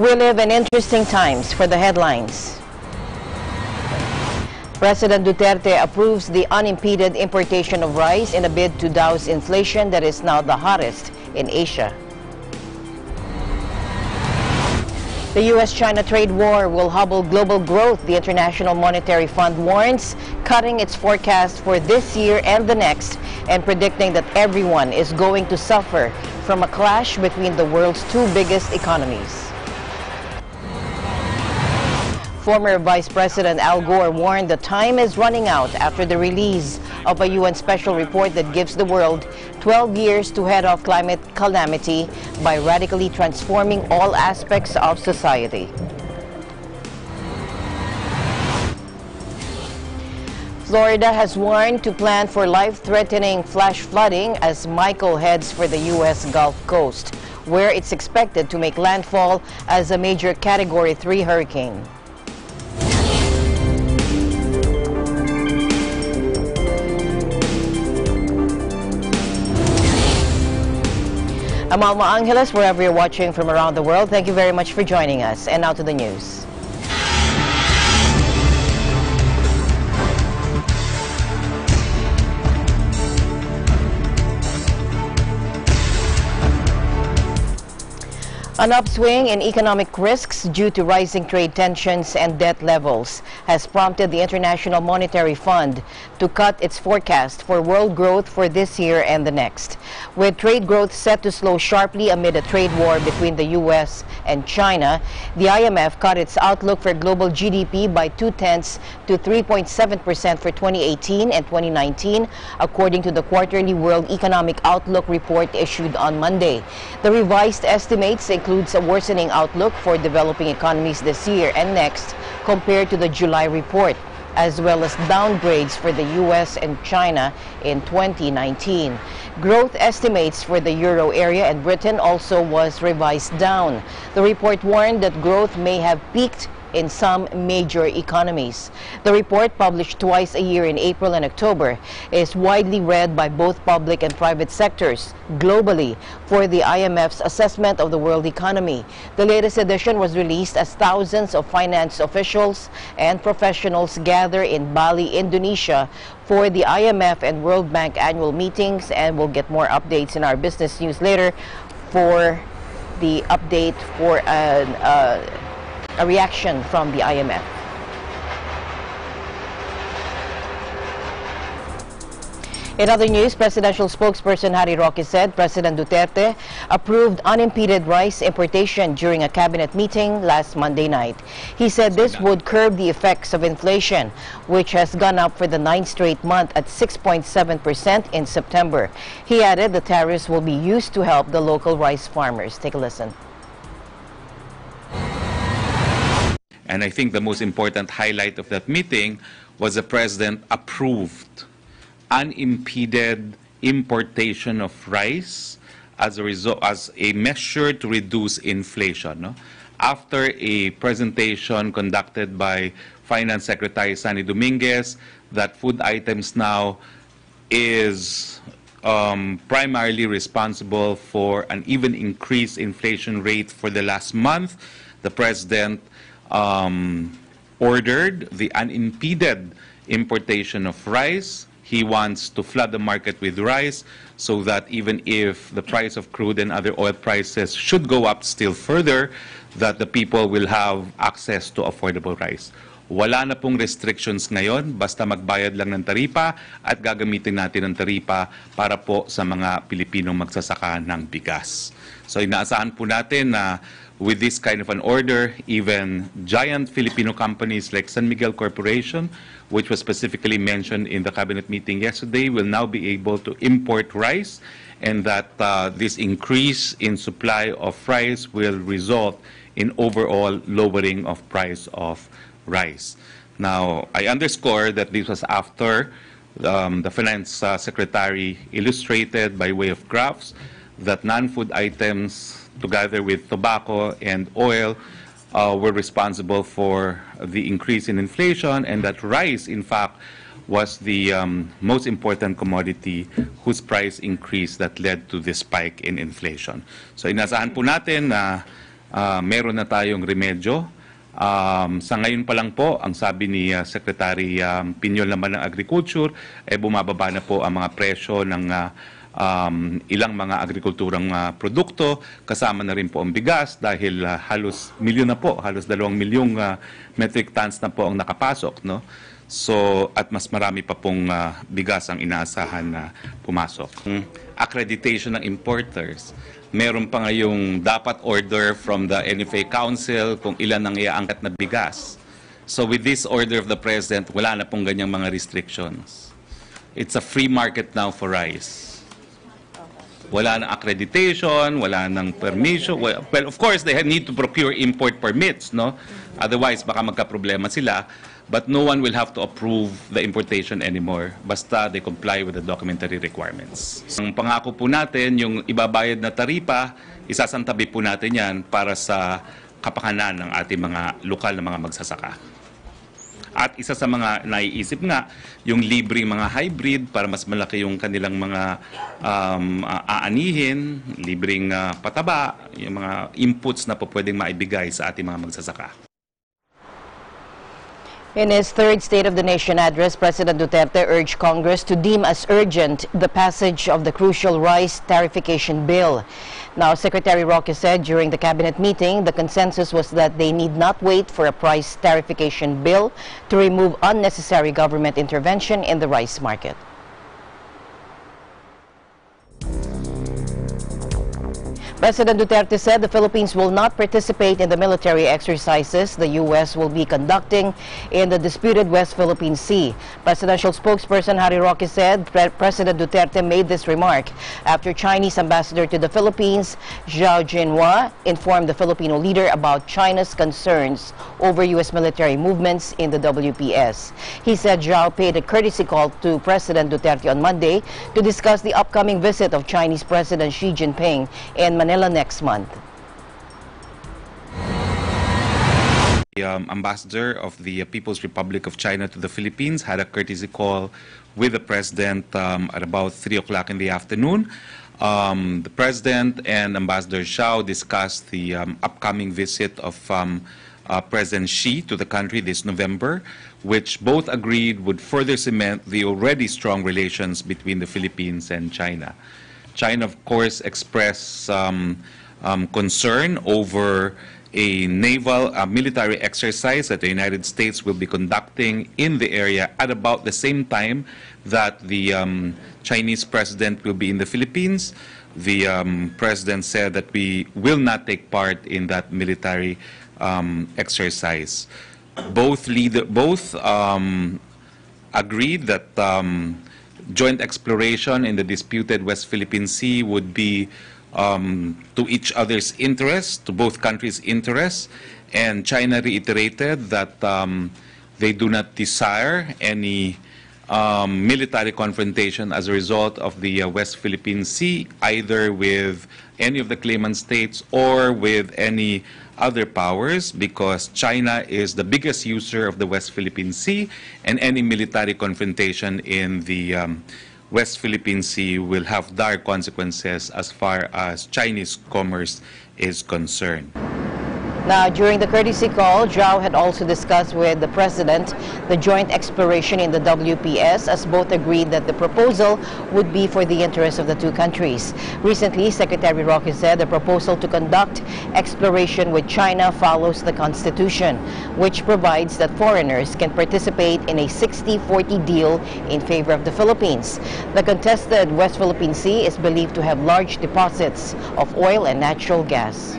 We live in interesting times for the headlines. President Duterte approves the unimpeded importation of rice in a bid to douse inflation that is now the hottest in Asia. The U.S.-China trade war will hobble global growth, the International Monetary Fund warns, cutting its forecast for this year and the next, and predicting that everyone is going to suffer from a clash between the world's two biggest economies. Former Vice President Al Gore warned that time is running out after the release of a UN special report that gives the world 12 years to head off climate calamity by radically transforming all aspects of society. Florida has warned to plan for life-threatening flash flooding as Michael heads for the U.S. Gulf Coast, where it's expected to make landfall as a major Category 3 hurricane. I'm Alma Angeles, wherever you're watching from around the world. Thank you very much for joining us. And now to the news. An upswing in economic risks due to rising trade tensions and debt levels has prompted the International Monetary Fund to cut its forecast for world growth for this year and the next. With trade growth set to slow sharply amid a trade war between the U.S. and China, the IMF cut its outlook for global GDP by 0.2 to 3.7% for 2018 and 2019, according to the quarterly World Economic Outlook report issued on Monday. The revised estimates includes a worsening outlook for developing economies this year and next compared to the July report, as well as downgrades for the U.S. and China in 2019. Growth estimates for the Euro area and Britain also was revised down. The report warned that growth may have peaked in some major economies. The report, published twice a year in April and October, is widely read by both public and private sectors globally for the IMF's assessment of the world economy. The latest edition was released as thousands of finance officials and professionals gather in Bali, Indonesia for the IMF and World Bank annual meetings, and we'll get more updates in our business news later for the update for a reaction from the IMF. In other news, presidential spokesperson Harry Roque said President Duterte approved unimpeded rice importation during a cabinet meeting last Monday night. He said this would curb the effects of inflation, which has gone up for the 9th straight month at 6.7% in September. He added the tariffs will be used to help the local rice farmers. Take a listen. And I think the most important highlight of that meeting was the President approved unimpeded importation of rice as a measure to reduce inflation. No? After a presentation conducted by Finance Secretary Sunny Dominguez that food items now is primarily responsible for an even increased inflation rate for the last month, the President ordered the unimpeded importation of rice. He wants to flood the market with rice so that even if the price of crude and other oil prices should go up still further, that the people will have access to affordable rice. Wala na pong restrictions ngayon, basta magbayad lang ng taripa at gagamitin natin ang taripa para po sa mga Pilipinong magsasaka ng bigas. So inaasahan po natin na with this kind of an order, even giant Filipino companies like San Miguel Corporation, which was specifically mentioned in the cabinet meeting yesterday, will now be able to import rice, and that this increase in supply of rice will result in overall lowering of price of rice. Now, I underscore that this was after the Finance Secretary illustrated by way of graphs that non-food items, together with tobacco and oil, were responsible for the increase in inflation, and that rice, in fact, was the most important commodity whose price increase that led to the spike in inflation. So inasahan po natin na meron na tayong remedyo. Sa ngayon pa lang po, ang sabi ni Secretary Piñol naman ng Agriculture, bumababa na po ang mga presyo ng ilang mga agrikulturang produkto, kasama na rin po ang bigas dahil halos milyon na po, halos 2 milyong metric tons na po ang nakapasok, no? So, at mas marami pa pong bigas ang inaasahan na pumasok. Accreditation ng importers. Meron pa ngayong dapat order from the NFA Council kung ilan ang iaangkat na bigas. So with this order of the President, wala na pong ganyang mga restrictions. It's a free market now for rice. Wala nang accreditation, wala nang permission. Well, of course, they need to procure import permits, no? Otherwise, baka magka-problema sila. But no one will have to approve the importation anymore. Basta they comply with the documentary requirements. Ang pangako po natin, yung ibabayad na taripa, isasantabi po natin yan para sa kapakanan ng ating mga lokal na mga magsasaka. At isa sa mga naiisip nga, yung libreng mga hybrid para mas malaki yung kanilang mga aanihin, libreng pataba, yung mga inputs na po pwedeng maibigay sa ating mga magsasaka. In his third State of the Nation address, President Duterte urged Congress to deem as urgent the passage of the crucial rice tariffication bill. Now, Secretary Roque said during the cabinet meeting, the consensus was that they need not wait for a price tariffication bill to remove unnecessary government intervention in the rice market. President Duterte said the Philippines will not participate in the military exercises the U.S. will be conducting in the disputed West Philippine Sea. Presidential spokesperson Harry Roque said President Duterte made this remark after Chinese ambassador to the Philippines, Zhao Jinhua, informed the Filipino leader about China's concerns over U.S. military movements in the WPS. He said Zhao paid a courtesy call to President Duterte on Monday to discuss the upcoming visit of Chinese President Xi Jinping in Manila next month. The ambassador of the People's Republic of China to the Philippines had a courtesy call with the president at about 3 o'clock in the afternoon. The president and Ambassador Zhao discussed the upcoming visit of President Xi to the country this November, which both agreed would further cement the already strong relations between the Philippines and China. China, of course, expressed concern over a naval military exercise that the United States will be conducting in the area at about the same time that the Chinese president will be in the Philippines. The president said that we will not take part in that military exercise. Both agreed that joint exploration in the disputed West Philippine Sea would be to each other's interest, to both countries' interests, and China reiterated that they do not desire any military confrontation as a result of the West Philippine Sea, either with any of the claimant states or with any other powers, because China is the biggest user of the West Philippine Sea, and any military confrontation in the West Philippine Sea will have dire consequences as far as Chinese commerce is concerned. Now, during the courtesy call, Zhao had also discussed with the president the joint exploration in the WPS, as both agreed that the proposal would be for the interest of the two countries. Recently, Secretary Roque said the proposal to conduct exploration with China follows the Constitution, which provides that foreigners can participate in a 60-40 deal in favor of the Philippines. The contested West Philippine Sea is believed to have large deposits of oil and natural gas.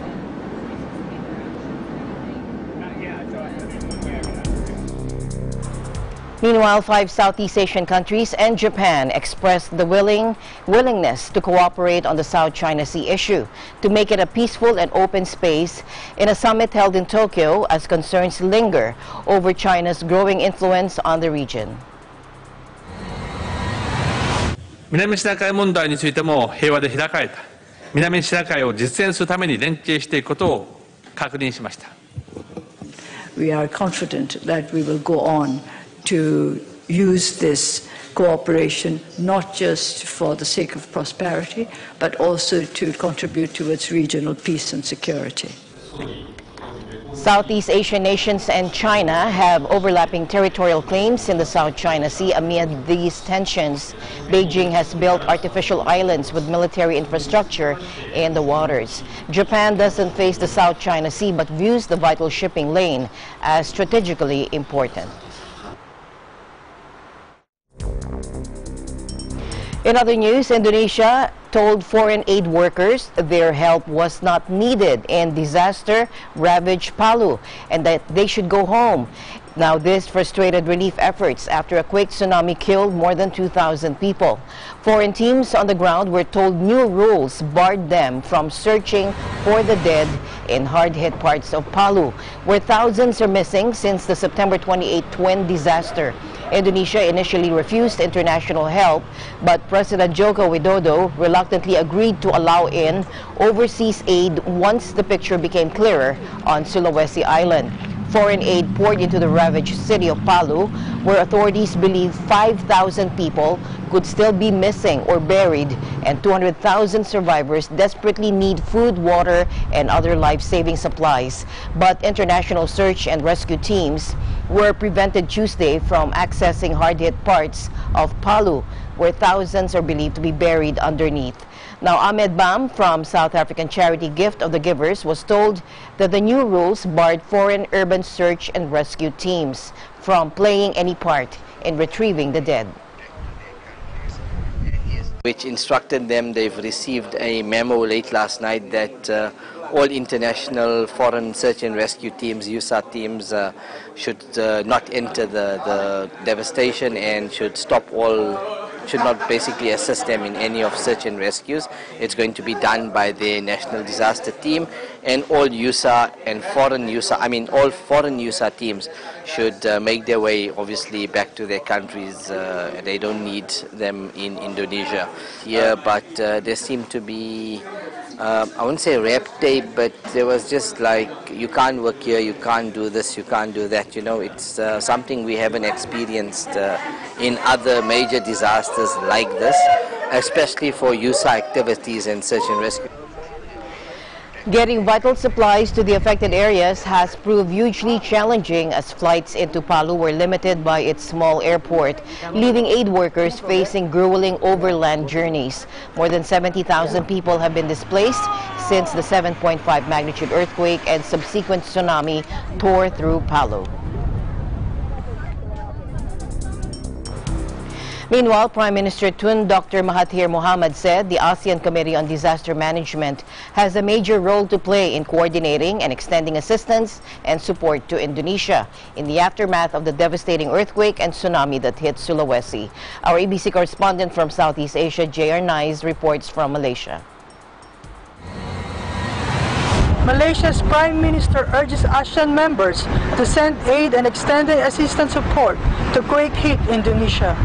Meanwhile, 5 Southeast Asian countries and Japan expressed the willingness to cooperate on the South China Sea issue to make it a peaceful and open space in a summit held in Tokyo as concerns linger over China's growing influence on the region. 南シナ海問題についても平和で開かれた南シナ海を実現するために連携していくことを確認しました。We are confident that we will go on to use this cooperation not just for the sake of prosperity, but also to contribute towards regional peace and security. Southeast Asian nations and China have overlapping territorial claims in the South China Sea. Amid these tensions, Beijing has built artificial islands with military infrastructure in the waters. Japan doesn't face the South China Sea but views the vital shipping lane as strategically important. In other news, Indonesia told foreign aid workers their help was not needed in disaster-ravaged Palu and that they should go home. Now, this frustrated relief efforts after a quake tsunami killed more than 2,000 people. Foreign teams on the ground were told new rules barred them from searching for the dead in hard-hit parts of Palu, where thousands are missing since the September 28 twin disaster. Indonesia initially refused international help, but President Joko Widodo reluctantly agreed to allow in overseas aid once the picture became clearer on Sulawesi Island. Foreign aid poured into the ravaged city of Palu, where authorities believe 5,000 people could still be missing or buried, and 200,000 survivors desperately need food, water, and other life-saving supplies. But international search and rescue teams were prevented Tuesday from accessing hard-hit parts of Palu, where thousands are believed to be buried underneath. Now, Ahmed Bam from South African charity Gift of the Givers was told that the new rules barred foreign urban search and rescue teams from playing any part in retrieving the dead. Which instructed them, they've received a memo late last night that all international foreign search and rescue teams, USA teams, should not enter the devastation and should not basically assist them in any of search and rescues. It's going to be done by the national disaster team, and all USA and all foreign USA teams should make their way obviously back to their countries. They don't need them in Indonesia here, but there seemed to be I wouldn't say red tape, but there was just like, you can't work here, you can't do this, you can't do that. You know, it's something we haven't experienced in other major disasters like this, especially for USA activities and search and rescue. Getting vital supplies to the affected areas has proved hugely challenging as flights into Palu were limited by its small airport, leaving aid workers facing grueling overland journeys. More than 70,000 people have been displaced since the 7.5 magnitude earthquake and subsequent tsunami tore through Palu. Meanwhile, Prime Minister Tun Dr. Mahathir Mohamad said the ASEAN Committee on Disaster Management has a major role to play in coordinating and extending assistance and support to Indonesia in the aftermath of the devastating earthquake and tsunami that hit Sulawesi. Our EBC correspondent from Southeast Asia, J.R. Nais, reports from Malaysia. Malaysia's Prime Minister urges ASEAN members to send aid and extended assistance support to quake-hit Indonesia.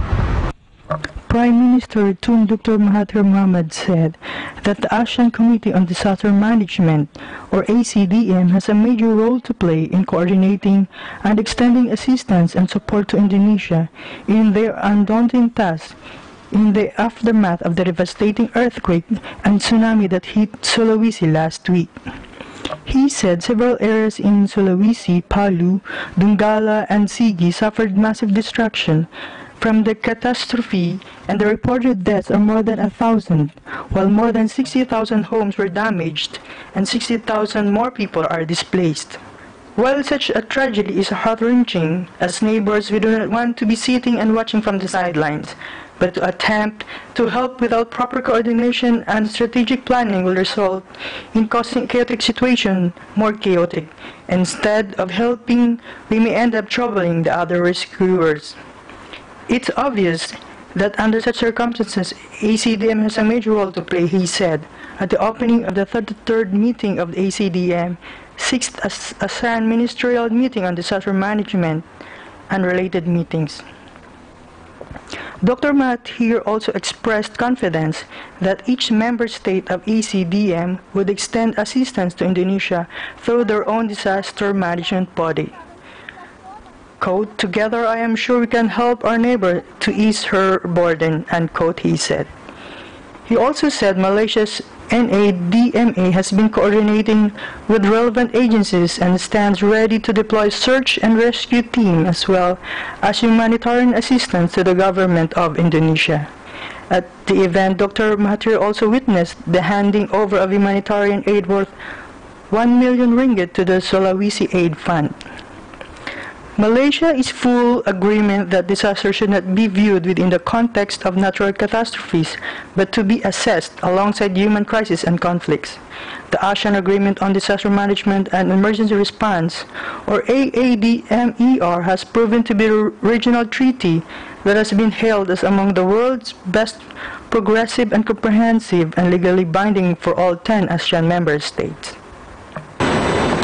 Prime Minister Tun Dr. Mahathir Mohamad said that the ASEAN Committee on Disaster Management, or ACDM, has a major role to play in coordinating and extending assistance and support to Indonesia in their undaunting task in the aftermath of the devastating earthquake and tsunami that hit Sulawesi last week. He said several areas in Sulawesi, Palu, Donggala, and Sigi suffered massive destruction from the catastrophe, and the reported deaths are more than 1,000, while more than 60,000 homes were damaged and 60,000 more people are displaced. While such a tragedy is heart-wrenching, as neighbors we do not want to be sitting and watching from the sidelines, but to attempt to help without proper coordination and strategic planning will result in causing chaotic situation more chaotic. Instead of helping, we may end up troubling the other rescuers. It's obvious that under such circumstances, ACDM has a major role to play, he said, at the opening of the 33rd meeting of the ACDM, 6th ASEAN Ministerial Meeting on Disaster Management and related meetings. Dr. Mahathir also expressed confidence that each member state of ACDM would extend assistance to Indonesia through their own disaster management body. Quote, "Together I am sure we can help our neighbor to ease her burden," unquote, he said. He also said Malaysia's NADMA has been coordinating with relevant agencies and stands ready to deploy search and rescue team as well as humanitarian assistance to the government of Indonesia. At the event, Dr. Mahathir also witnessed the handing over of humanitarian aid worth 1 million ringgit to the Sulawesi Aid Fund. Malaysia is full agreement that disaster should not be viewed within the context of natural catastrophes, but to be assessed alongside human crises and conflicts. The ASEAN Agreement on Disaster Management and Emergency Response, or AADMER, has proven to be a regional treaty that has been hailed as among the world's best, progressive and comprehensive, and legally binding for all 10 ASEAN member states.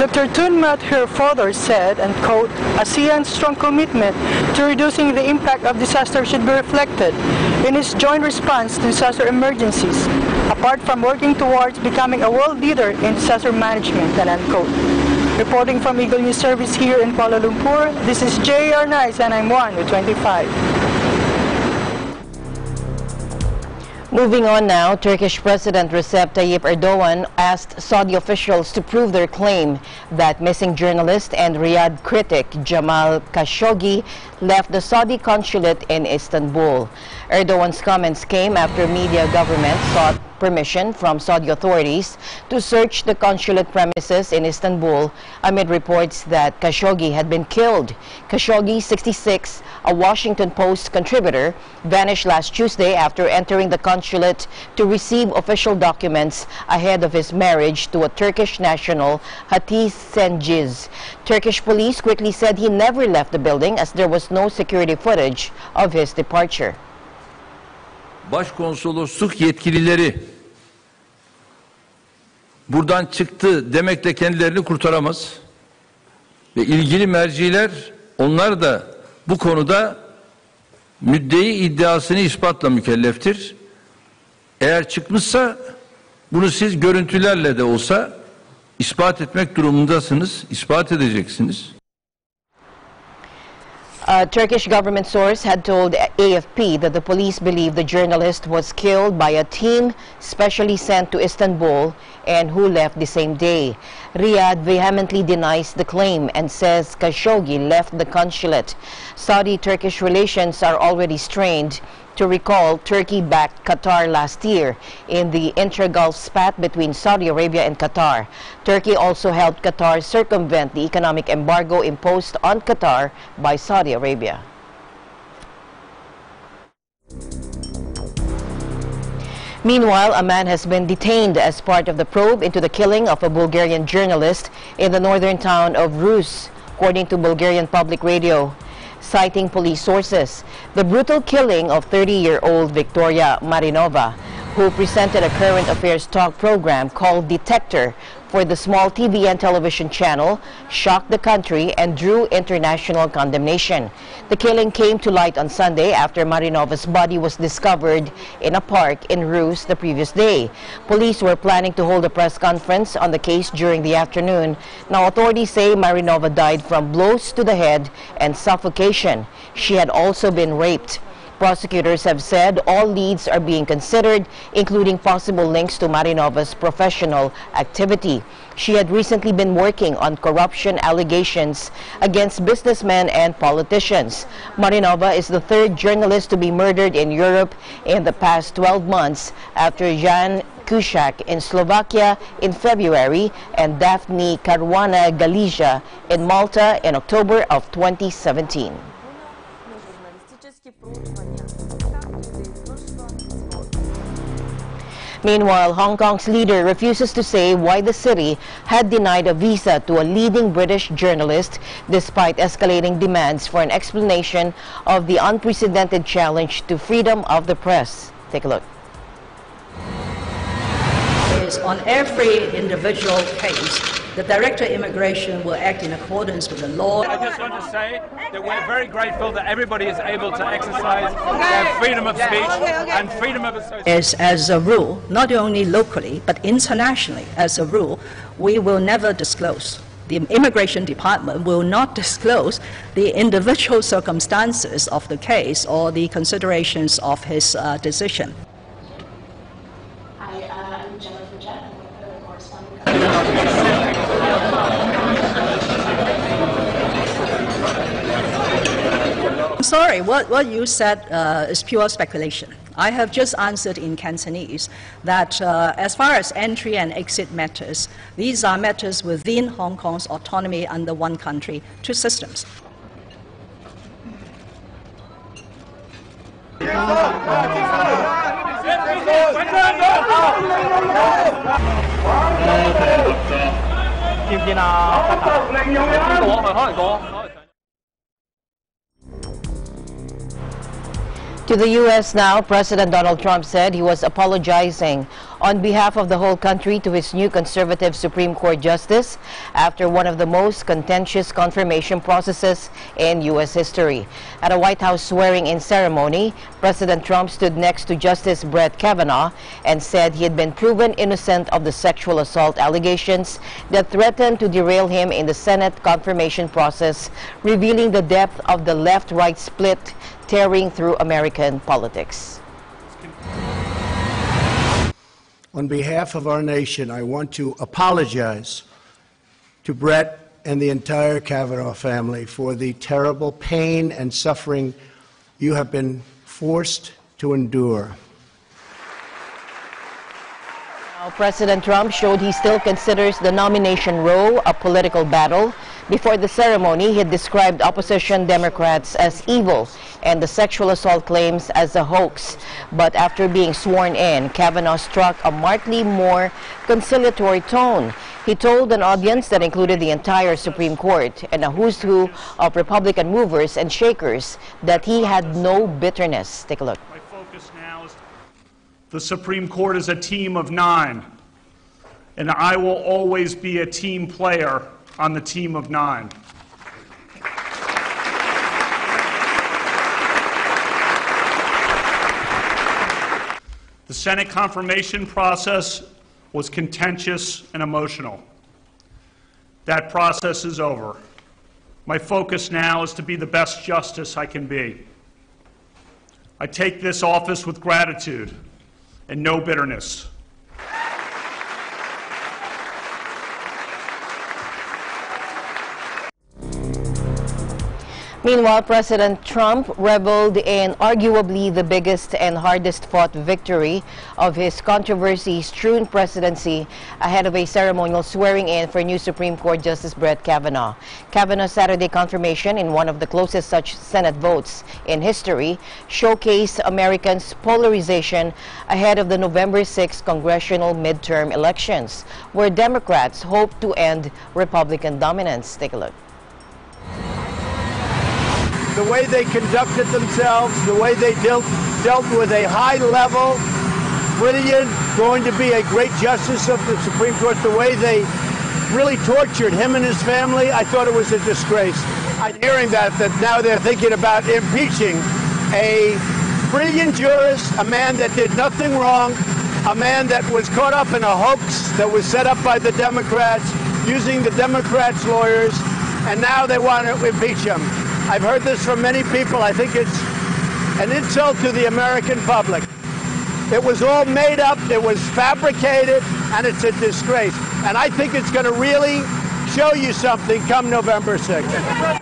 Dr. Tun Mahathir further said, and quote, ASEAN's strong commitment to reducing the impact of disaster should be reflected in its joint response to disaster emergencies, apart from working towards becoming a world leader in disaster management, and unquote. Reporting from Eagle News Service here in Kuala Lumpur, this is J.R. Nice and I'm 1 with 25. Moving on now, Turkish President Recep Tayyip Erdogan asked Saudi officials to prove their claim that missing journalist and Riyadh critic Jamal Khashoggi left the Saudi consulate in Istanbul. Erdogan's comments came after media government sought permission from Saudi authorities to search the consulate premises in Istanbul amid reports that Khashoggi had been killed. Khashoggi, 66, a Washington Post contributor, vanished last Tuesday after entering the consulate to receive official documents ahead of his marriage to a Turkish national, Hatice Cengiz. Turkish police quickly said he never left the building as there was no security footage of his departure. Başkonsolosluk yetkilileri buradan çıktı demekle kendilerini kurtaramaz. Ve ilgili merciler, onlar da bu konuda müddei iddiasını ispatla mükelleftir. Eğer çıkmışsa bunu siz görüntülerle de olsa ispat etmek durumundasınız, ispat edeceksiniz. A Turkish government source had told AFP that the police believe the journalist was killed by a team specially sent to Istanbul and who left the same day. Riyadh vehemently denies the claim and says Khashoggi left the consulate. Saudi-Turkish relations are already strained. To recall, Turkey backed Qatar last year in the intra-Gulf spat between Saudi Arabia and Qatar. Turkey also helped Qatar circumvent the economic embargo imposed on Qatar by Saudi Arabia. Meanwhile, a man has been detained as part of the probe into the killing of a Bulgarian journalist in the northern town of Rus, according to Bulgarian public radio. Citing police sources, the brutal killing of 30-year-old Victoria Marinova, who presented a current affairs talk program called Detector for the small TV and television channel, shocked the country and drew international condemnation. The killing came to light on Sunday after Marinova's body was discovered in a park in Rus the previous day. Police were planning to hold a press conference on the case during the afternoon. Now authorities say Marinova died from blows to the head and suffocation. She had also been raped. Prosecutors have said all leads are being considered, including possible links to Marinova's professional activity. She had recently been working on corruption allegations against businessmen and politicians. Marinova is the third journalist to be murdered in Europe in the past 12 months after Jan Kuciak in Slovakia in February and Daphne Caruana Galizia in Malta in October of 2017. Meanwhile, Hong Kong's leader refuses to say why the city had denied a visa to a leading British journalist despite escalating demands for an explanation of the unprecedented challenge to freedom of the press. Take a look. On every individual case, the Director of Immigration will act in accordance with the law. I just want to say that we're very grateful that everybody is able to exercise their freedom of speech and freedom of association. As a rule, not only locally, but internationally, as a rule, we will never disclose. The Immigration Department will not disclose the individual circumstances of the case or the considerations of his decision. sorry, what you said is pure speculation. I have just answered in Cantonese that as far as entry and exit matters, these are matters within Hong Kong's autonomy under one country, two systems. To the U.S. now, President Donald Trump said he was apologizing on behalf of the whole country to his new conservative Supreme Court justice after one of the most contentious confirmation processes in U.S. history. At a White House swearing-in ceremony, President Trump stood next to Justice Brett Kavanaugh and said he had been proven innocent of the sexual assault allegations that threatened to derail him in the Senate confirmation process, revealing the depth of the left-right split tearing through American politics. On behalf of our nation, I want to apologize to Brett and the entire Kavanaugh family for the terrible pain and suffering you have been forced to endure. Now, President Trump showed he still considers the nomination row a political battle. Before the ceremony, he had described opposition Democrats as evil and the sexual assault claims as a hoax. But after being sworn in, Kavanaugh struck a markedly more conciliatory tone. He told an audience that included the entire Supreme Court and a who's who of Republican movers and shakers that he had no bitterness. Take a look. My focus now is the Supreme Court is a team of 9, and I will always be a team player on the team of 9. The Senate confirmation process was contentious and emotional. That process is over. My focus now is to be the best justice I can be. I take this office with gratitude and no bitterness. Meanwhile, President Trump reveled in arguably the biggest and hardest-fought victory of his controversy-strewn presidency ahead of a ceremonial swearing-in for new Supreme Court Justice Brett Kavanaugh. Kavanaugh's Saturday confirmation in one of the closest such Senate votes in history showcased Americans' polarization ahead of the November 6 congressional midterm elections, where Democrats hope to end Republican dominance. Take a look. The way they conducted themselves, the way they dealt with a high-level, brilliant, going to be a great justice of the Supreme Court, the way they really tortured him and his family, I thought it was a disgrace. I'm hearing that now they're thinking about impeaching a brilliant jurist, a man that did nothing wrong, a man that was caught up in a hoax that was set up by the Democrats, using the Democrats' lawyers, and now they want to impeach him. I've heard this from many people. I think it's an insult to the American public. It was all made up, it was fabricated, and it's a disgrace. And I think it's going to really show you something come November 6th.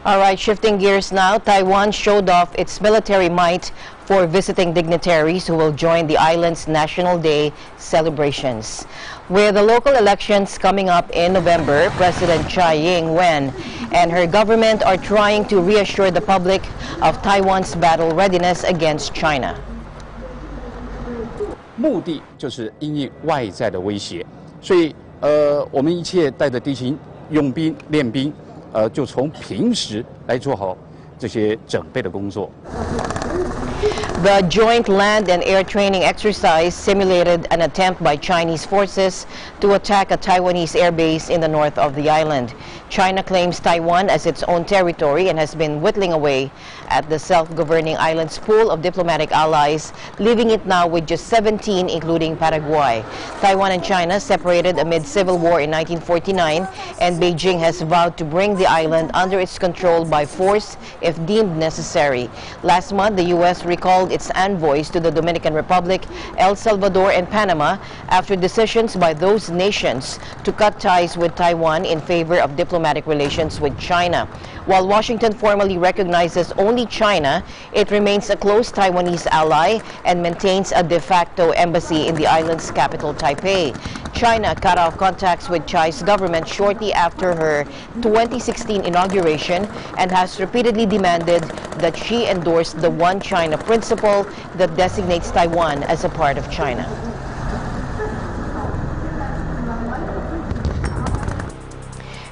All right, shifting gears now, Taiwan showed off its military might for visiting dignitaries who will join the island's National Day celebrations. With the local elections coming up in November, President Tsai Ing-wen and her government are trying to reassure the public of Taiwan's battle readiness against China. 目的就是因应外在的威胁，所以我们一切带着敌情用兵练兵，就从平时来做好这些准备的工作。 The joint land and air training exercise simulated an attempt by Chinese forces to attack a Taiwanese airbase in the north of the island. China claims Taiwan as its own territory and has been whittling away at the self-governing island's pool of diplomatic allies, leaving it now with just 17, including Paraguay. Taiwan and China separated amid civil war in 1949, and Beijing has vowed to bring the island under its control by force if deemed necessary. Last month, the U.S. recalled its envoys to the Dominican Republic, El Salvador, and Panama after decisions by those nations to cut ties with Taiwan in favor of diplomatic relations with China. While Washington formally recognizes only China, it remains a close Taiwanese ally and maintains a de facto embassy in the island's capital, Taipei. China cut off contacts with Tsai's government shortly after her 2016 inauguration and has repeatedly demanded that she endorse the One China principle that designates Taiwan as a part of China.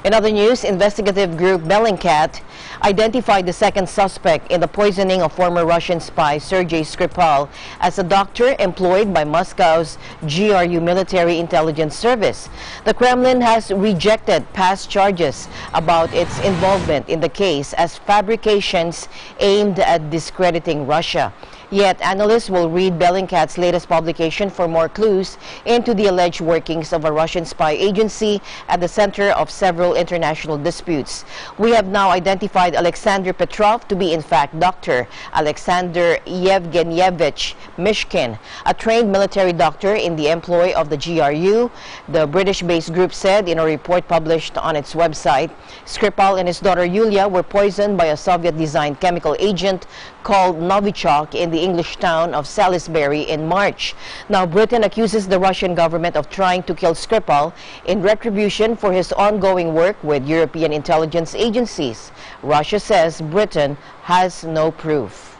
In other news, investigative group Bellingcat identified the second suspect in the poisoning of former Russian spy Sergei Skripal as a doctor employed by Moscow's GRU military intelligence service. The Kremlin has rejected past charges about its involvement in the case as fabrications aimed at discrediting Russia. Yet, analysts will read Bellingcat's latest publication for more clues into the alleged workings of a Russian spy agency at the center of several international disputes. We have now identified Alexander Petrov to be, in fact, Dr. Alexander Yevgenyevich Mishkin, a trained military doctor in the employ of the GRU. The British-based group said in a report published on its website, Skripal and his daughter Yulia were poisoned by a Soviet-designed chemical agent called Novichok in the English town of Salisbury in March. Now, Britain accuses the Russian government of trying to kill Skripal in retribution for his ongoing work with European intelligence agencies. Russia says Britain has no proof.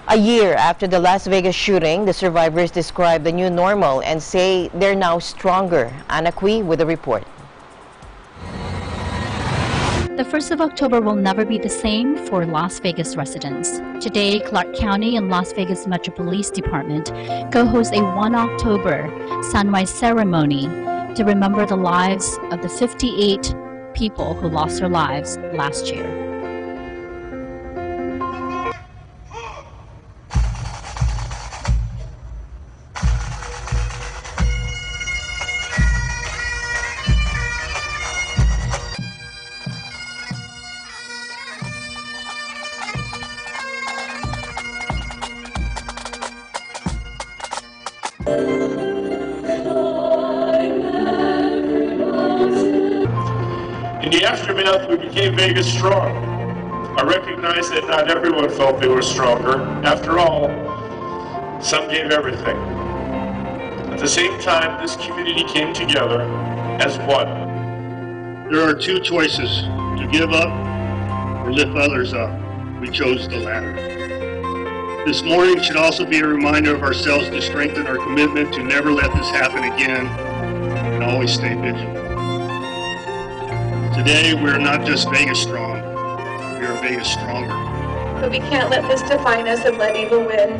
A year after the Las Vegas shooting, the survivors describe the new normal and say they're now stronger. Anna Kui with a report. The 1st of October will never be the same for Las Vegas residents. Today, Clark County and Las Vegas Metro Police Department co-host a 1 October sunrise ceremony to remember the lives of the 58 people who lost their lives last year. In the aftermath, we became Vegas strong. I recognize that not everyone felt they were stronger. After all, some gave everything. At the same time, this community came together as one. There are two choices, to give up or lift others up. We chose the latter. This morning should also be a reminder of ourselves to strengthen our commitment to never let this happen again and always stay vigilant. Today, we're not just Vegas strong, we are Vegas stronger. But we can't let this define us and let evil win.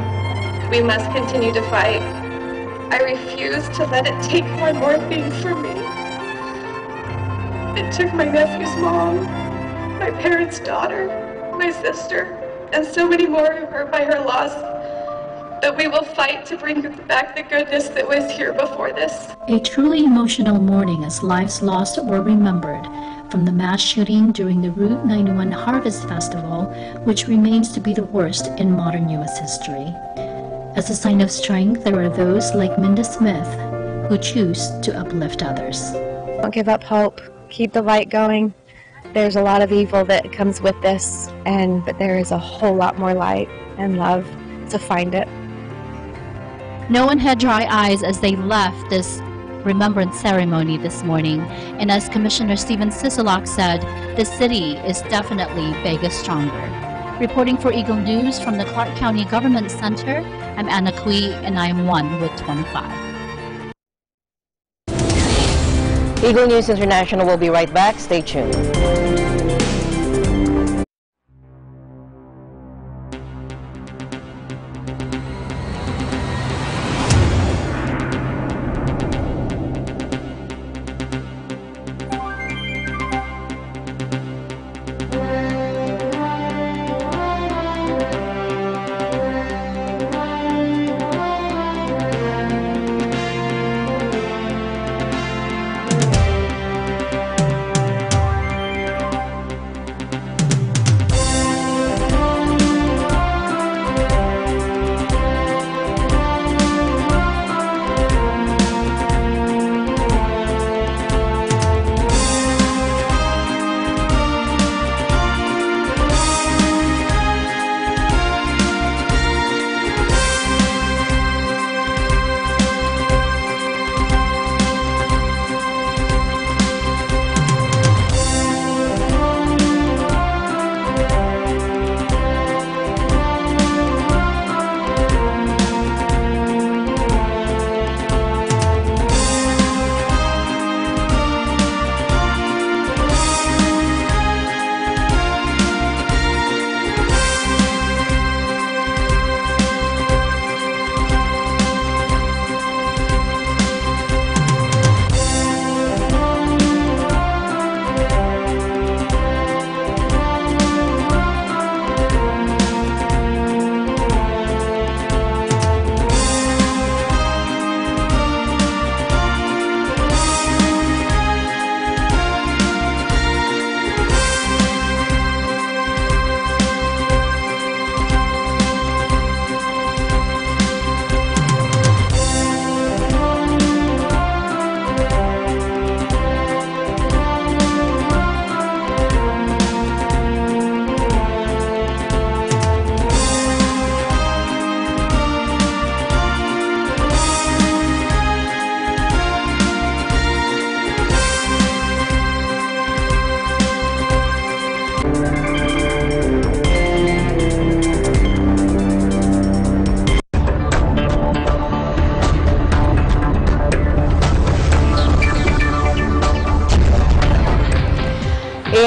We must continue to fight. I refuse to let it take one more thing from me. It took my nephew's mom, my parents' daughter, my sister, and so many more who hurt by her loss. But we will fight to bring back the goodness that was here before this. A truly emotional morning as lives lost were remembered from the mass shooting during the Route 91 Harvest Festival, which remains to be the worst in modern U.S. history. As a sign of strength, there are those like Minda Smith who choose to uplift others. Don't give up hope. Keep the light going. There's a lot of evil that comes with this, but there is a whole lot more light and love to find it. No one had dry eyes as they left this remembrance ceremony this morning, and as Commissioner Steven Sisolak said, the city is definitely Vegas stronger. Reporting for Eagle News from the Clark County Government Center, I'm Anna Kui, and I am 1 with 25. Eagle News International will be right back. Stay tuned.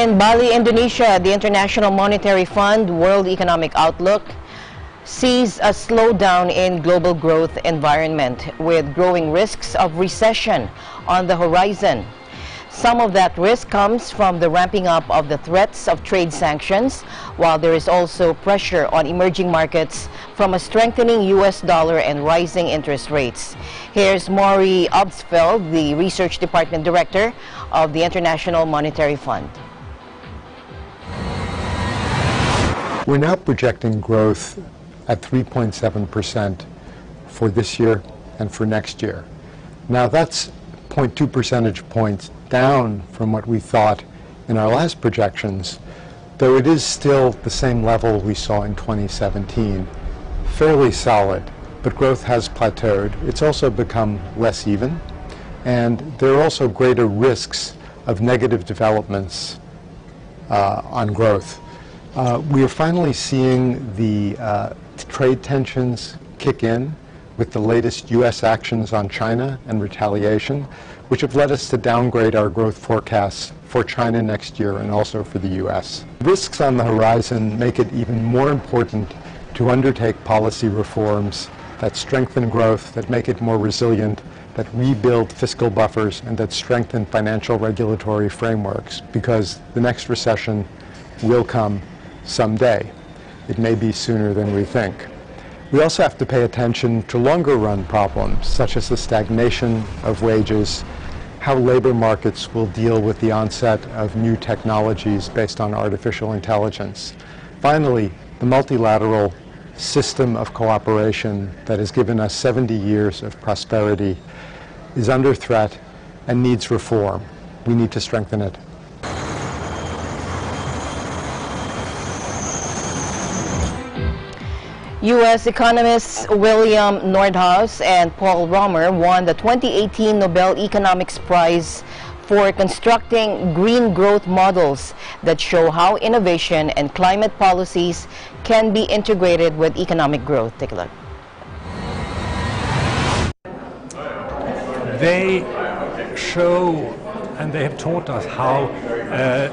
In Bali, Indonesia, the International Monetary Fund World Economic Outlook sees a slowdown in global growth environment with growing risks of recession on the horizon. Some of that risk comes from the ramping up of the threats of trade sanctions, while there is also pressure on emerging markets from a strengthening U.S. dollar and rising interest rates. Here's Maury Obstfeld, the Research Department Director of the International Monetary Fund. We're now projecting growth at 3.7% for this year and for next year. Now that's 0.2 percentage points down from what we thought in our last projections, though it is still the same level we saw in 2017. Fairly solid, but growth has plateaued. It's also become less even, and there are also greater risks of negative developments on growth. We are finally seeing the trade tensions kick in with the latest U.S. actions on China and retaliation, which have led us to downgrade our growth forecasts for China next year and also for the U.S. Risks on the horizon make it even more important to undertake policy reforms that strengthen growth, that make it more resilient, that rebuild fiscal buffers, and that strengthen financial regulatory frameworks, because the next recession will come someday. It may be sooner than we think. We also have to pay attention to longer-run problems, such as the stagnation of wages, how labor markets will deal with the onset of new technologies based on artificial intelligence. Finally, the multilateral system of cooperation that has given us 70 years of prosperity is under threat and needs reform. We need to strengthen it. U.S. economists William Nordhaus and Paul Romer won the 2018 Nobel Economics Prize for constructing green growth models that show how innovation and climate policies can be integrated with economic growth. Take a look. They show and they have taught us how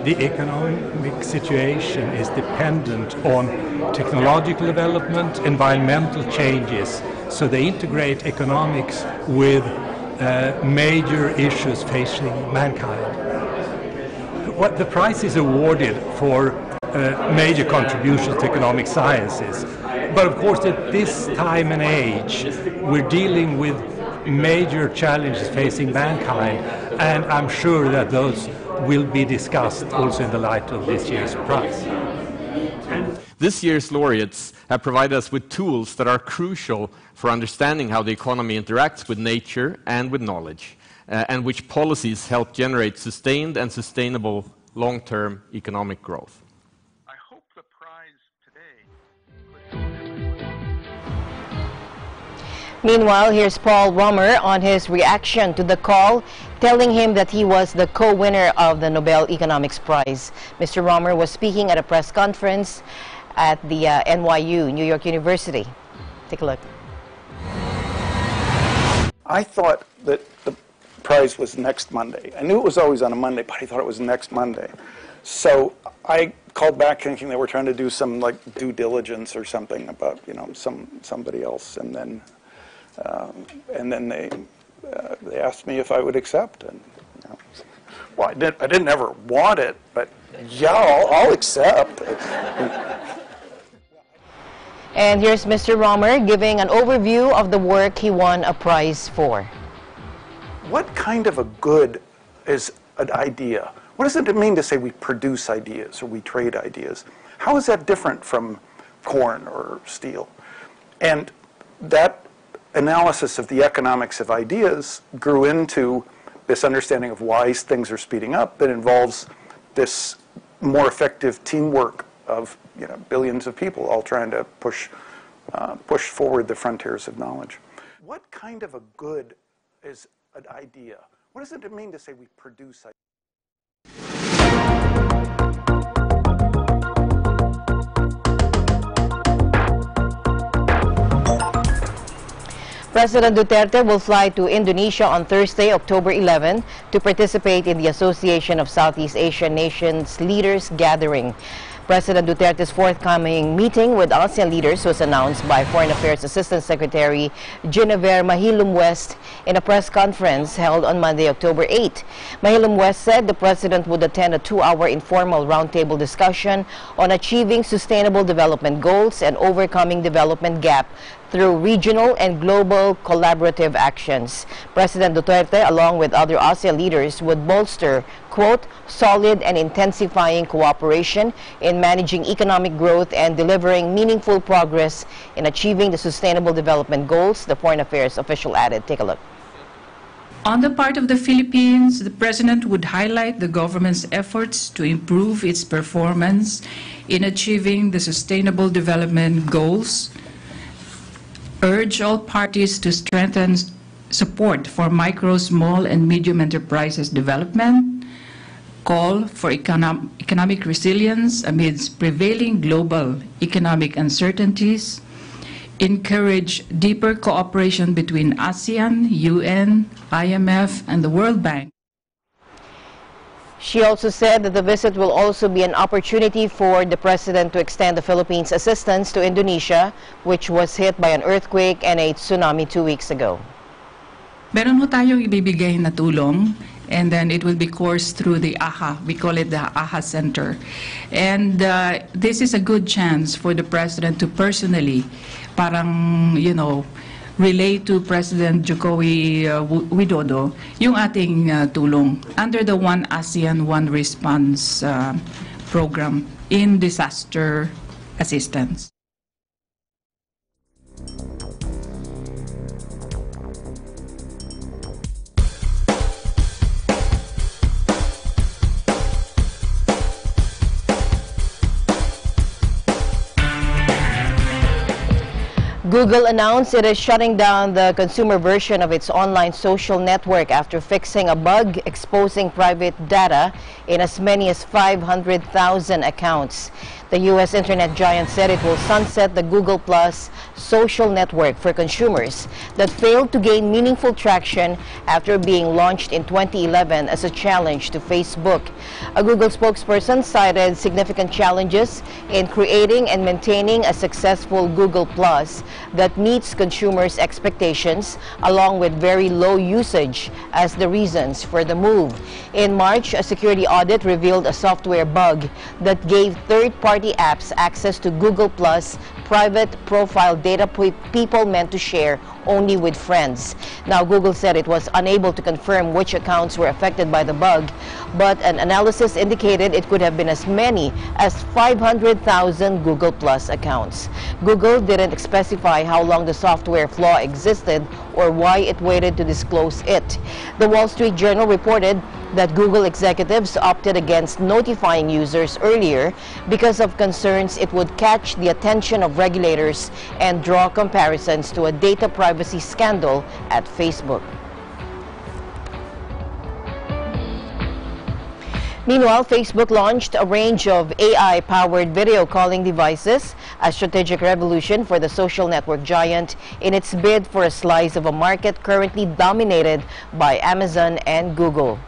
the economic situation is dependent on technological development, environmental changes. So they integrate economics with major issues facing mankind. What the prize is awarded for major contributions to economic sciences. But of course, at this time and age, we're dealing with major challenges facing mankind, and I'm sure that those will be discussed also in the light of this year's prize. This year's laureates have provided us with tools that are crucial for understanding how the economy interacts with nature and with knowledge, and which policies help generate sustained and sustainable long-term economic growth. Meanwhile, here's Paul Romer on his reaction to the call, telling him that he was the co-winner of the Nobel Economics Prize. Mr. Romer was speaking at a press conference at the NYU, New York University. Take a look. I thought that the prize was next Monday. I knew it was always on a Monday, but I thought it was next Monday. So I called back thinking they were trying to do some like due diligence or something about, you know, somebody else, and then they asked me if I would accept, and you know, well, I didn't ever want it, but yeah, I'll accept. And here's Mr. Romer giving an overview of the work he won a prize for. What kind of a good is an idea? What does it mean to say we produce ideas or we trade ideas? How is that different from corn or steel? And that analysis of the economics of ideas grew into this understanding of why things are speeding up that involves this more effective teamwork of, you know, billions of people all trying to push forward the frontiers of knowledge. What kind of a good is an idea? What does it mean to say we produce ideas? President Duterte will fly to Indonesia on Thursday, October 11, to participate in the Association of Southeast Asian Nations Leaders Gathering. President Duterte's forthcoming meeting with ASEAN leaders was announced by Foreign Affairs Assistant Secretary Genevieve Mahilum West in a press conference held on Monday, October 8. Mahilum West said the president would attend a 2-hour informal roundtable discussion on achieving sustainable development goals and overcoming development gap through regional and global collaborative actions. President Duterte, along with other ASEAN leaders, would bolster, quote, solid and intensifying cooperation in managing economic growth and delivering meaningful progress in achieving the sustainable development goals, the Foreign Affairs official added. Take a look. On the part of the Philippines, the President would highlight the government's efforts to improve its performance in achieving the sustainable development goals, urge all parties to strengthen support for micro, small, and medium enterprises development, call for economic resilience amidst prevailing global economic uncertainties, encourage deeper cooperation between ASEAN, UN, IMF, and the World Bank. She also said that the visit will also be an opportunity for the President to extend the Philippines' assistance to Indonesia, which was hit by an earthquake and a tsunami 2 weeks ago. Meron ho tayong ibibigay na tulong, and then it will be coursed through the AHA. We call it the AHA Center. And this is a good chance for the President to personally, relate to President Joko Widodo yung ating tulong under the One ASEAN, One Response program in disaster assistance. Google announced it is shutting down the consumer version of its online social network after fixing a bug exposing private data in as many as 500,000 accounts. The U.S. internet giant said it will sunset the Google Plus social network for consumers that failed to gain meaningful traction after being launched in 2011 as a challenge to Facebook. A Google spokesperson cited significant challenges in creating and maintaining a successful Google Plus that meets consumers' expectations, along with very low usage, as the reasons for the move. In March, a security audit revealed a software bug that gave third-party apps access to Google Plus private profile data people meant to share only with friends. Now, Google said it was unable to confirm which accounts were affected by the bug, but an analysis indicated it could have been as many as 500,000 Google Plus accounts. Google didn't specify how long the software flaw existed or why it waited to disclose it. The Wall Street Journal reported that Google executives opted against notifying users earlier because of concerns it would catch the attention of regulators and draw comparisons to a data privacy scandal at Facebook. Meanwhile, Facebook launched a range of AI-powered video calling devices, a strategic revolution for the social network giant in its bid for a slice of a market currently dominated by Amazon and Google.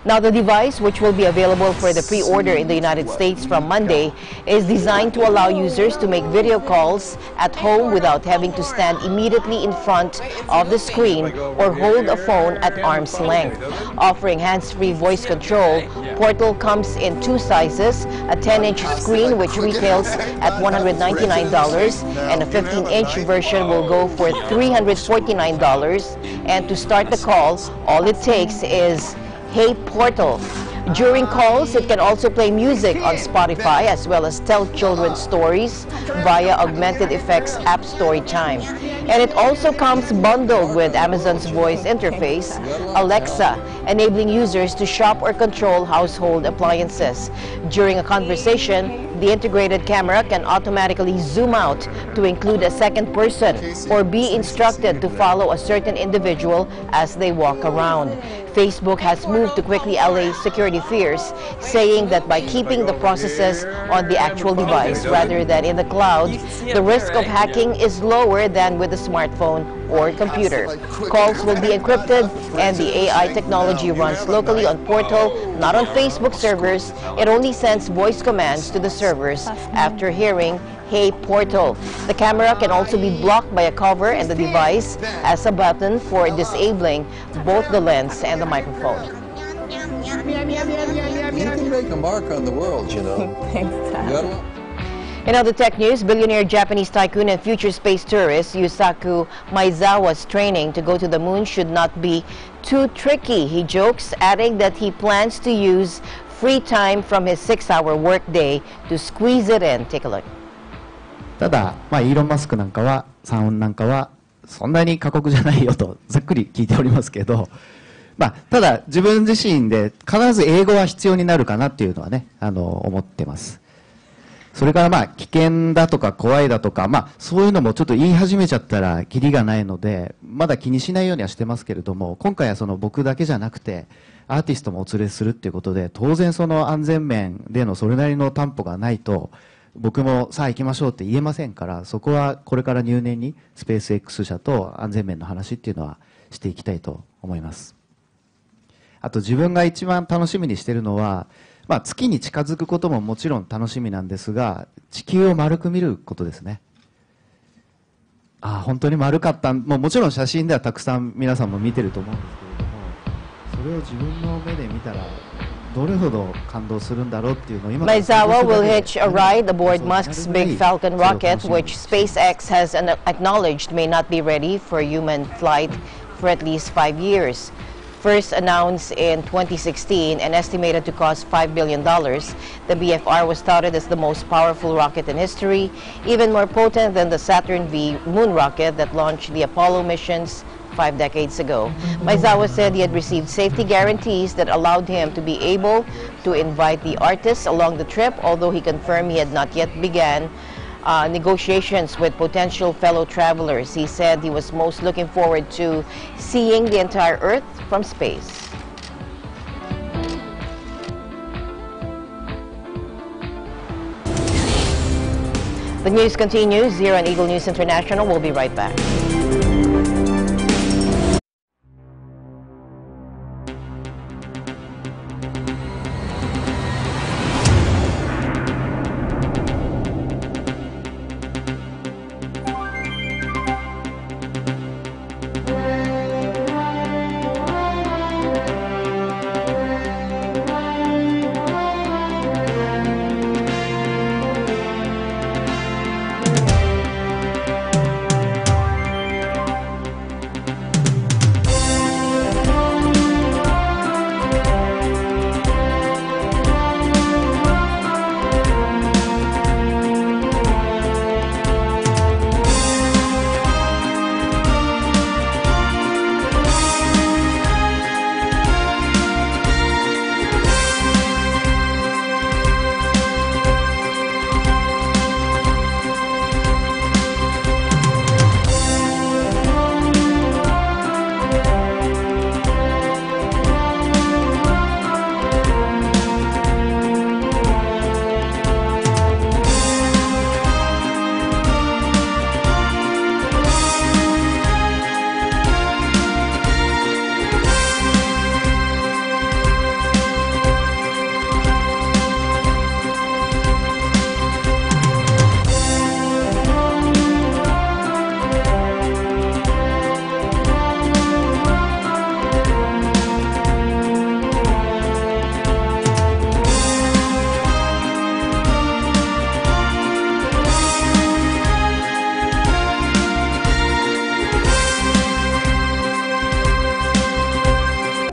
Now, the device, which will be available for the pre-order in the United States from Monday, is designed to allow users to make video calls at home without having to stand immediately in front of the screen or hold a phone at arm's length. Offering hands-free voice control, Portal comes in 2 sizes, a 10-inch screen which retails at $199, and a 15-inch version will go for $349. And to start the call, all it takes is Hey Portal. During calls, it can also play music on Spotify as well as tell children stories via Augmented Effects App Story Time. And it also comes bundled with Amazon's voice interface, Alexa, enabling users to shop or control household appliances. During a conversation, the integrated camera can automatically zoom out to include a second person or be instructed to follow a certain individual as they walk around. Facebook has moved to quickly allay security fears, saying that by keeping the processes on the actual device rather than in the cloud, the risk of hacking is lower than with a smartphone or computer. Calls will be encrypted, and the AI technology runs locally on Portal, not on Facebook servers. It only sends voice commands to the servers after hearing "Hey Portal." The camera can also be blocked by a cover, and the device has a button for disabling both the lens and the microphone. You can make a mark on the world, you know. Thanks, Dad. In other tech news, billionaire Japanese tycoon and future space tourist Yusaku Misawa's training to go to the moon should not be too tricky, he jokes, adding that he plans to use free time from his 6-hour workday to squeeze it in. Take a look. ただ、イーロン・マスクなんかは、サンなんかは、そんなに過酷じゃないよと、ざっくり聞いておりますけど、ただ、自分自身で必ず英語は必要になるかなっていうのはね、思ってます。それから危険だとか怖いだとか、そういうのもちょっと言い始めちゃったらキリがないので、まだ気にしないようにはしてますけれども、今回はその僕だけじゃなくて、アーティストもお連れするっていうことで、当然その安全面でのそれなりの担保がないと、僕もさあ行きましょうって言えませんから、そこはこれから入念にスペース X 社と安全面の話っていうのはしていきたいと思います。あと自分が一番楽しみにしているのは、月に近づくことももちろん楽しみなんですが、地球を丸く見ることですね。本当に丸かった。もちろん写真ではたくさん皆さんも見てると思うんですけれども、それを自分の目で見たらどれほど感動するんだろうっていうのを今。Misawa will hitch a ride aboard Musk's big Falcon rocket, which SpaceX has acknowledged may not be ready for human flight for at least 5 years. First announced in 2016 and estimated to cost $5 billion, the BFR was touted as the most powerful rocket in history, even more potent than the Saturn V moon rocket that launched the Apollo missions 5 decades ago. Misawa said he had received safety guarantees that allowed him to be able to invite the artists along the trip, although he confirmed he had not yet begun negotiations with potential fellow travelers. He said he was most looking forward to seeing the entire Earth from space. The news continues here on Eagle News International. We'll be right back.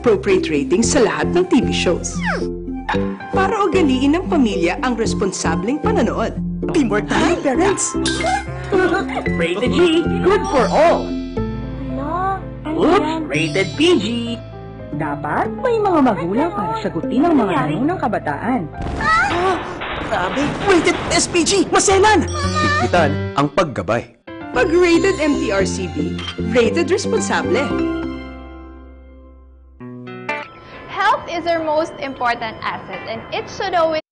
appropriate ratings sa lahat ng TV shows. Para ugaliin ng pamilya ang responsableng panonood. Teamwork tayo, parents! Rated G, good for all. Oops, rated PG. Dapat may mga magulang para sagutin ang mga tanong ng kabataan. Grabe, rated SPG, maselan! Higpitan ang paggabay. Pag rated MTRCB, rated responsable. Health is our most important asset, and it should always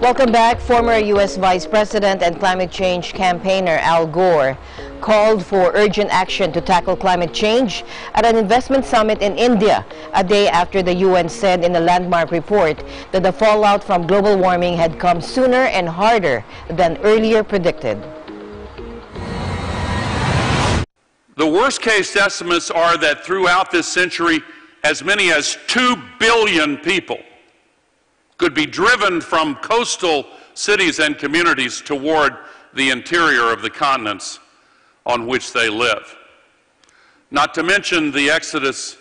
Welcome back. Former U.S. Vice President and climate change campaigner Al Gore called for urgent action to tackle climate change at an investment summit in India, a day after the UN said in a landmark report that the fallout from global warming had come sooner and harder than earlier predicted. The worst case estimates are that throughout this century, as many as 2 billion people could be driven from coastal cities and communities toward the interior of the continents on which they live. Not to mention the exodus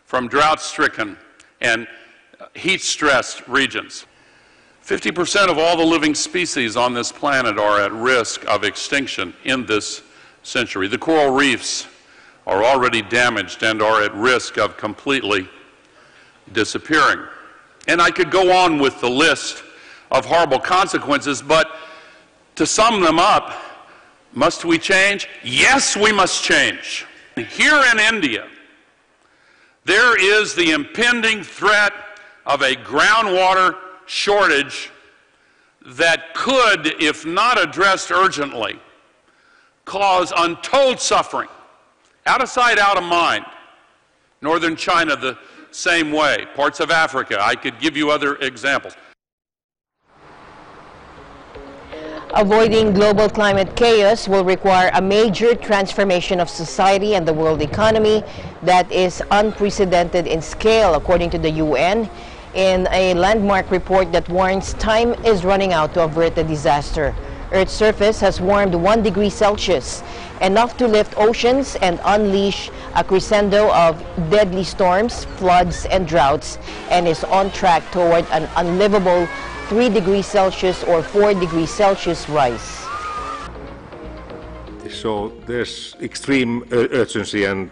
from drought-stricken and heat-stressed regions. 50% of all the living species on this planet are at risk of extinction in this century. The coral reefs are already damaged and are at risk of completely disappearing. And I could go on with the list of horrible consequences, but to sum them up, must we change? Yes, we must change. Here in India, there is the impending threat of a groundwater shortage that could, if not addressed urgently, cause untold suffering. Out of sight, out of mind. Northern China, the same way. Parts of Africa. I could give you other examples. Avoiding global climate chaos will require a major transformation of society and the world economy that is unprecedented in scale, according to the UN, in a landmark report that warns time is running out to avert the disaster. Earth's surface has warmed 1 degree Celsius, enough to lift oceans and unleash a crescendo of deadly storms, floods, and droughts, and is on track toward an unlivable 3 degrees Celsius or 4 degrees Celsius rise. So there's extreme urgency, and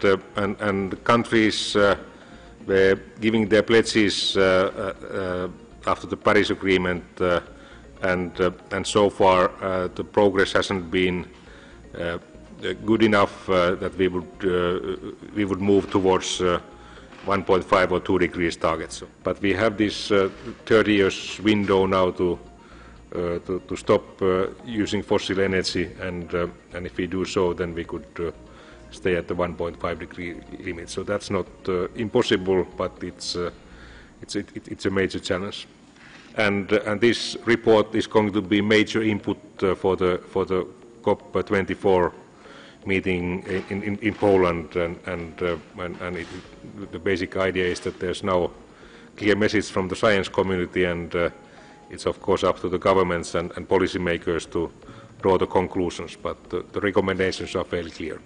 countries were giving their pledges after the Paris Agreement, and so far the progress hasn't been good enough that we would move towards 1.5 or 2 degrees targets. But we have this 30 years window now to stop using fossil energy, and if we do so, then we could stay at the 1.5 degree limit. So that's not impossible, but it's a major challenge. And this report is going to be major input for the COP24 meeting in Poland, and the basic idea is that there's now a clear message from the science community, and it's of course up to the governments and policymakers to draw the conclusions, but the recommendations are fairly clear.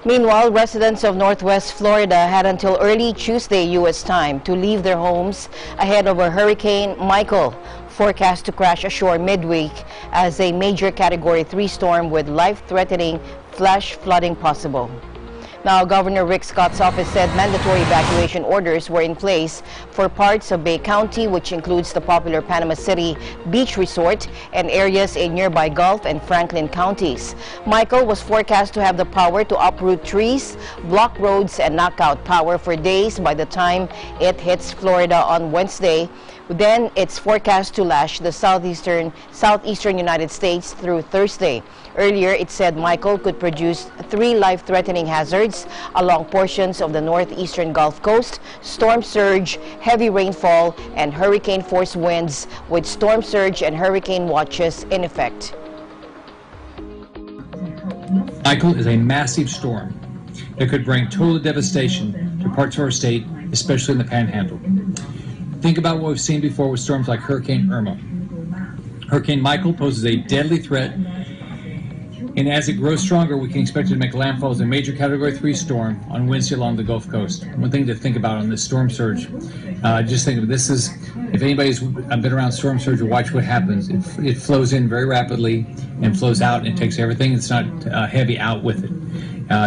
Meanwhile, residents of Northwest Florida had until early Tuesday U.S. time to leave their homes ahead of a Hurricane Michael, forecast to crash ashore midweek as a major Category 3 storm with life-threatening flash flooding possible. Now, Governor Rick Scott's office said mandatory evacuation orders were in place for parts of Bay County, which includes the popular Panama City Beach Resort and areas in nearby Gulf and Franklin counties. Michael was forecast to have the power to uproot trees, block roads, and knock out power for days by the time it hits Florida on Wednesday. Then it's forecast to lash the southeastern United States through Thursday. Earlier, it said Michael could produce 3 life-threatening hazards along portions of the northeastern Gulf Coast: storm surge, heavy rainfall, and hurricane-force winds, with storm surge and hurricane watches in effect. Michael is a massive storm that could bring total devastation to parts of our state, especially in the Panhandle. Think about what we've seen before with storms like Hurricane Irma. Hurricane Michael poses a deadly threat, and as it grows stronger, we can expect it to make landfall as a major Category 3 storm on Wednesday along the Gulf Coast. One thing to think about on this storm surge, just think of this is, if anybody's been around storm surge, watch what happens. It flows in very rapidly and flows out and takes everything that's not heavy out with it.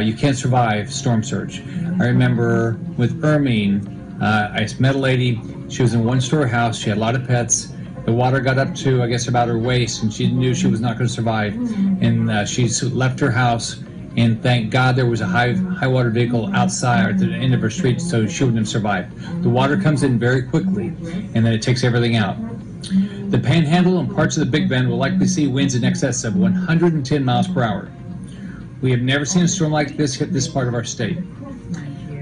You can't survive storm surge. I remember with Irmine, I met a lady. She was in a one-story house. She had a lot of pets. The water got up to, I guess, about her waist, and she knew she was not going to survive. And she left her house And thank God there was a high water vehicle outside at the end of her street, so she wouldn't have survived. The water comes in very quickly, and then it takes everything out. The Panhandle and parts of the Big Bend will likely see winds in excess of 110 miles per hour. We have never seen a storm like this hit this part of our state.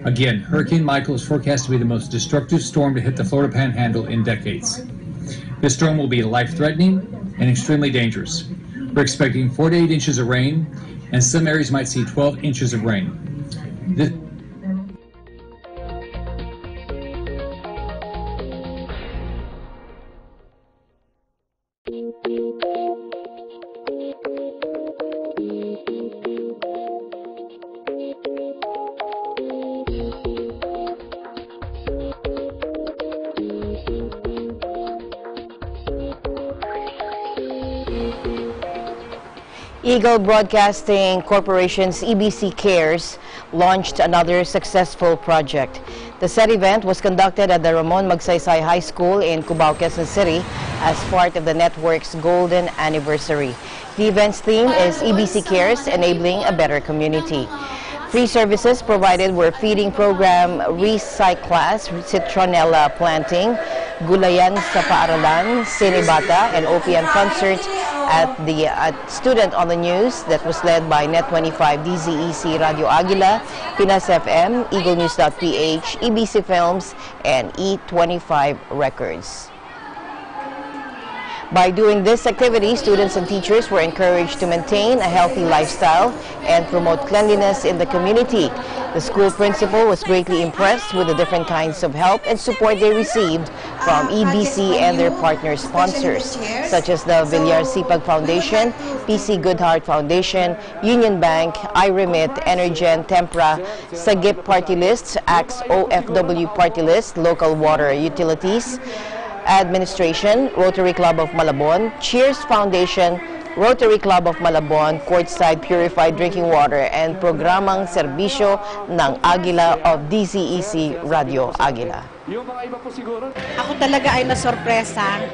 Again, Hurricane Michael is forecast to be the most destructive storm to hit the Florida Panhandle in decades. This storm will be life-threatening and extremely dangerous. We're expecting 4 to 8 inches of rain, and some areas might see 12 inches of rain. Eagle Broadcasting Corporation's EBC Cares launched another successful project. The said event was conducted at the Ramon Magsaysay High School in Cubao, Quezon City as part of the network's golden anniversary. The event's theme is EBC Cares, enabling a better community. Free services provided were feeding program, recyclas, citronella planting, gulayan sa paaralan, sinibata, and OPM concert at the Student on the News that was led by Net25, DZEC Radio Aguila, Pinas FM, EagleNews.ph, EBC Films, and E25 Records. By doing this activity, students and teachers were encouraged to maintain a healthy lifestyle and promote cleanliness in the community. The school principal was greatly impressed with the different kinds of help and support they received from EBC and their partner sponsors, such as the Villar Sipag Foundation, PC Goodheart Foundation, Union Bank, iRemit, Energen, Tempra, Sagip Party Lists, AXE OFW Party List, Local Water Utilities Administration, Rotary Club of Malabon, Cheers Foundation, Rotary Club of Malabon, Courtside Purified Drinking Water, and Programang Serbisyo ng Aguila of DZEC Radio Aguila. Ako talaga ay nasorpresa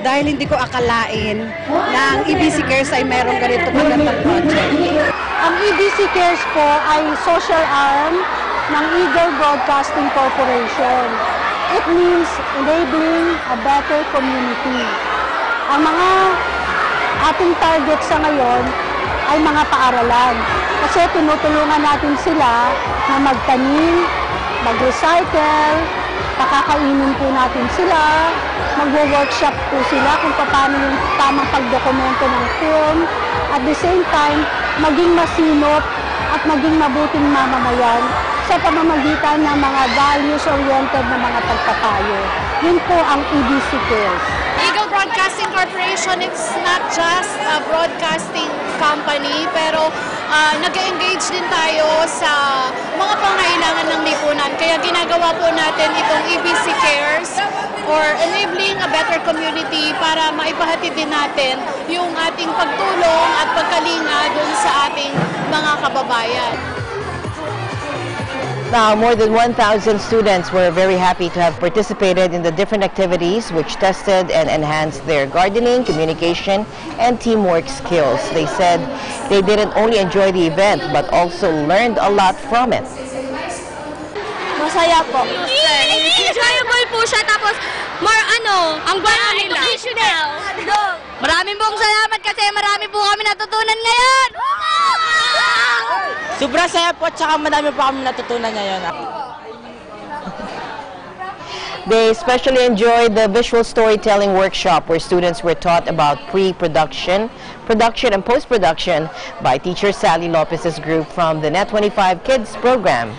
dahil hindi ko akalain na ang EBC Cares ay merong ganito magandang project. Ang EBC Cares po ay social arm ng Eagle Broadcasting Corporation. It means enabling a better community. Ang mga ating target sa ngayon ay mga paaralan. Kasi tinutulungan natin sila na magtanim, mag-recycle, pakakainin po natin sila, magwo-workshop po sila kung paano yung tamang pagdokumento ng film. At the same time, maging masinop at maging mabuting mamamayan sa pamamagitan ng mga values-oriented na mga pagpapayo. Yun po ang EBC Cares. Eagle Broadcasting Corporation, it's not just a broadcasting company, pero nag-engage din tayo sa mga pangailangan ng lipunan. Kaya ginagawa po natin itong EBC Cares or enabling a better community para maipahatid din natin yung ating pagtulong at pagkalinga dun sa ating mga kababayan. Now, more than 1,000 students were very happy to have participated in the different activities which tested and enhanced their gardening, communication, and teamwork skills. They said they didn't only enjoy the event but also learned a lot from it. Masaya po. Enjoyable po siya, tapos ang educational. Maraming pong salamat kasi marami po kami natutunan ngayon. Sobrang saya po at saka madami po kami natutunan ngayon. They especially enjoyed the visual storytelling workshop where students were taught about pre-production, production, and post-production by teacher Sally Lopez's group from the Net25 Kids program.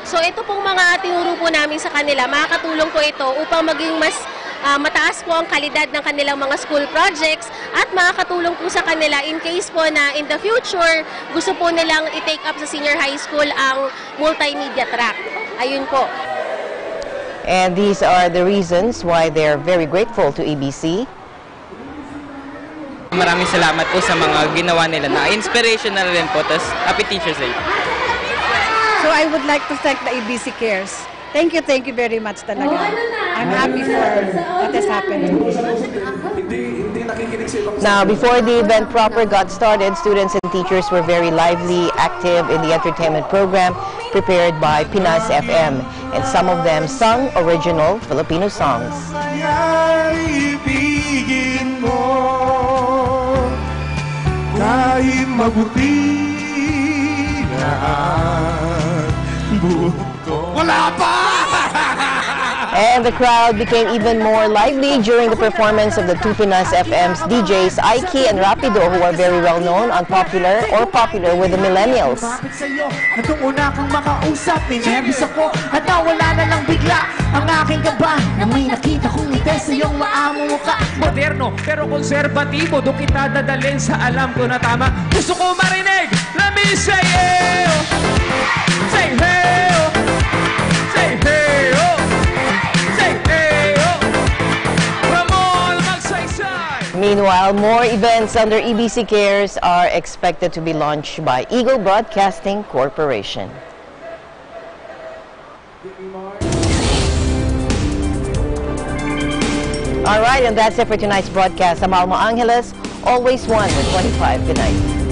So ito pong mga tinuro po namin sa kanila, makakatulong po ito upang maging mas mataas po ang kalidad ng kanilang mga school projects at makakatulong po sa kanila in case po na in the future gusto po nilang i-take up sa senior high school ang multimedia track. Ayun po. And these are the reasons why they're very grateful to EBC. Maraming salamat po sa mga ginawa nila na inspirational rin po, tas Happy Teacher's Day. So I would like to thank the EBC Cares. Thank you very much talaga. I'm happy for what has happened to me. Now, before the event proper got started, students and teachers were very lively, active in the entertainment program prepared by Pinas FM, and some of them sung original Filipino songs. And the crowd became even more lively during the performance of the two Pinas FM's DJs, Aiki and Rapido, who are very well known and popular with the millennials. Moderno pero konserbatibo, doon kita dadalhin sa alam ko na tama. Gusto ko marinig, let me say hey, say hey, say hey, say hey, Ramon magsaysay. Meanwhile, more events under EBC Cares are expected to be launched by Eagle Broadcasting Corporation. All right, and that's it for tonight's broadcast. I'm Alma Angeles, always one with 25. Good night.